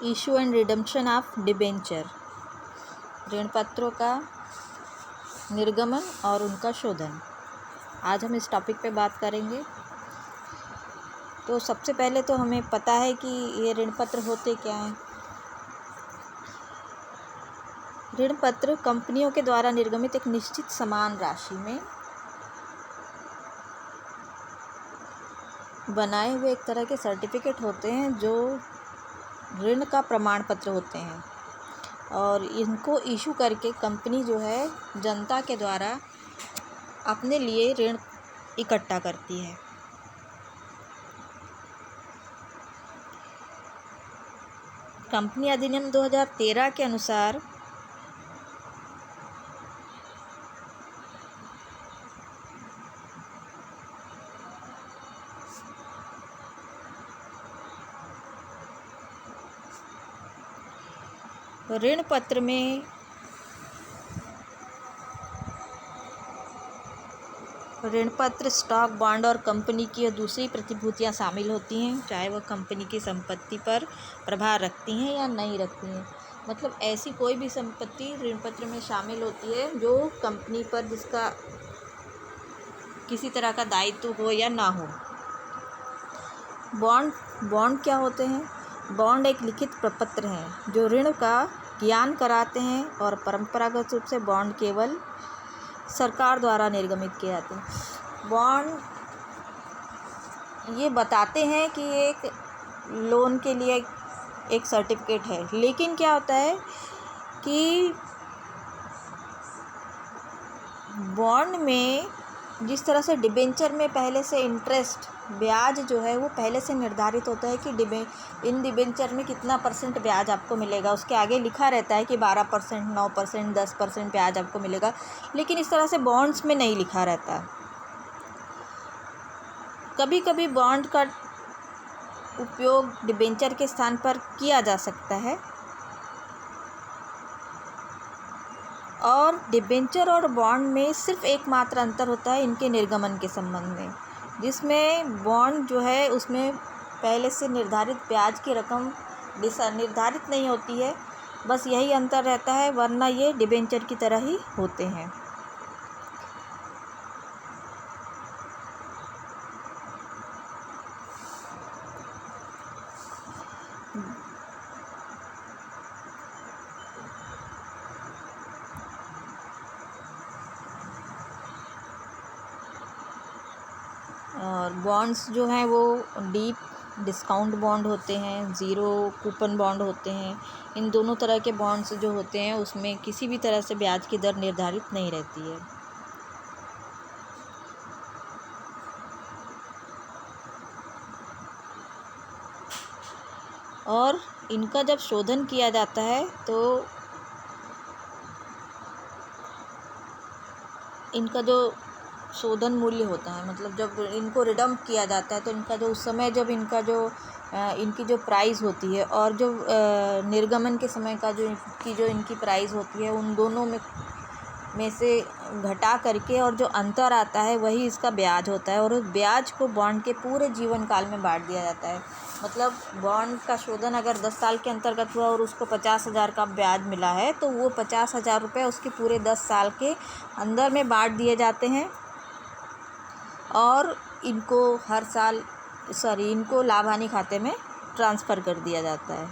Issue and redemption of debenture, ऋण पत्रों का निर्गमन और उनका शोधन। आज हम इस टॉपिक पे बात करेंगे। तो सबसे पहले तो हमें पता है कि ये ऋण पत्र होते क्या हैं। ऋण पत्र कंपनियों के द्वारा निर्गमित एक निश्चित समान राशि में बनाए हुए एक तरह के सर्टिफिकेट होते हैं जो ऋण का प्रमाण पत्र होते हैं, और इनको इशू करके कंपनी जो है जनता के द्वारा अपने लिए ऋण इकट्ठा करती है। कंपनी अधिनियम 2013 के अनुसार ऋण पत्र में ऋण पत्र, स्टॉक, बॉन्ड और कंपनी की दूसरी प्रतिभूतियां शामिल होती हैं, चाहे वह कंपनी की संपत्ति पर प्रभाव रखती हैं या नहीं रखती हैं। मतलब ऐसी कोई भी संपत्ति ऋण पत्र में शामिल होती है जो कंपनी पर जिसका किसी तरह का दायित्व हो या ना हो। बॉन्ड क्या होते हैं? बॉन्ड एक लिखित प्रपत्र हैं जो ऋण का ज्ञान कराते हैं, और परंपरागत रूप से बॉन्ड केवल सरकार द्वारा निर्गमित किए जाते हैं। बॉन्ड ये बताते हैं कि एक लोन के लिए एक सर्टिफिकेट है, लेकिन क्या होता है कि बॉन्ड में जिस तरह से डिबेंचर में पहले से इंटरेस्ट, ब्याज जो है वो पहले से निर्धारित होता है कि इन डिबेंचर में कितना % ब्याज आपको मिलेगा। उसके आगे लिखा रहता है कि 12%, 9%, 10% ब्याज आपको मिलेगा, लेकिन इस तरह से बॉन्ड्स में नहीं लिखा रहता। कभी कभी बॉन्ड का उपयोग डिबेंचर के स्थान पर किया जा सकता है, और डिबेंचर और बॉन्ड में सिर्फ एकमात्र अंतर होता है इनके निर्गमन के संबंध में, जिसमें बॉन्ड जो है उसमें पहले से निर्धारित ब्याज की रकम निर्धारित नहीं होती है। बस यही अंतर रहता है, वरना ये डिबेंचर की तरह ही होते हैं। और बॉन्ड्स जो हैं वो डीप डिस्काउंट बॉन्ड होते हैं, ज़ीरो कूपन बॉन्ड होते हैं। इन दोनों तरह के बॉन्ड्स जो होते हैं उसमें किसी भी तरह से ब्याज की दर निर्धारित नहीं रहती है। और इनका जब शोधन किया जाता है तो इनका जो शोधन मूल्य होता है, मतलब जब इनको रिडम्प किया जाता है तो इनका जो उस समय जब इनकी जो प्राइस होती है और जो निर्गमन के समय का जो इनकी प्राइस होती है, उन दोनों में से घटा करके और जो अंतर आता है वही इसका ब्याज होता है, और उस ब्याज को बॉन्ड के पूरे जीवन काल में बांट दिया जाता है। मतलब बॉन्ड का शोधन अगर 10 साल के अंतर्गत हुआ और उसको 50,000 का ब्याज मिला है, तो वो 50,000 रुपये उसके पूरे 10 साल के अंदर में बांट दिए जाते हैं, और इनको इनको लाभ हानि खाते में ट्रांसफ़र कर दिया जाता है।